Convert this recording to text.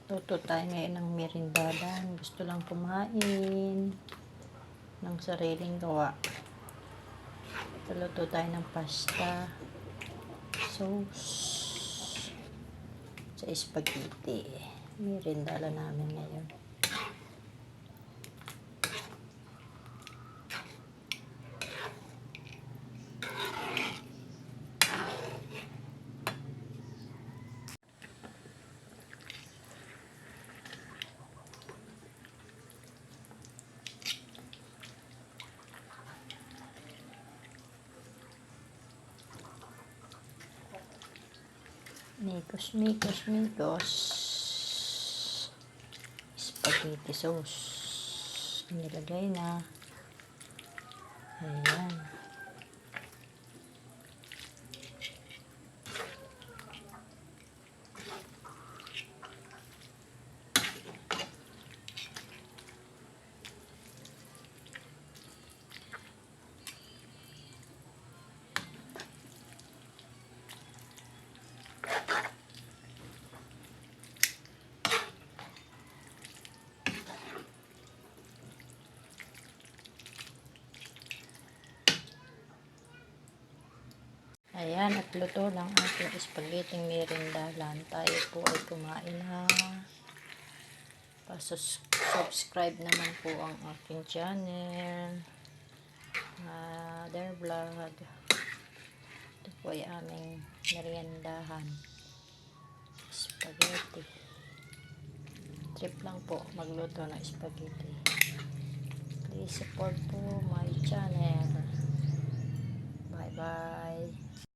Luto tayo ngayon ng merindadan. Gusto lang kumain ng sariling gawa. Luto tayo ng pasta, sauce, sa spaghetti. Merindala namin ngayon. Mikos. Spaghetti sauce. Nilagay na. Ayan. Ayan, at luto ng ating spaghetti merindalan. Tayo po ay kumain na. Subscribe naman po ang aking channel. Their vlog. Ito po ay aming meriendahan. Spaghetti. Trip lang po magluto ng spaghetti. Please support po my channel. Bye bye.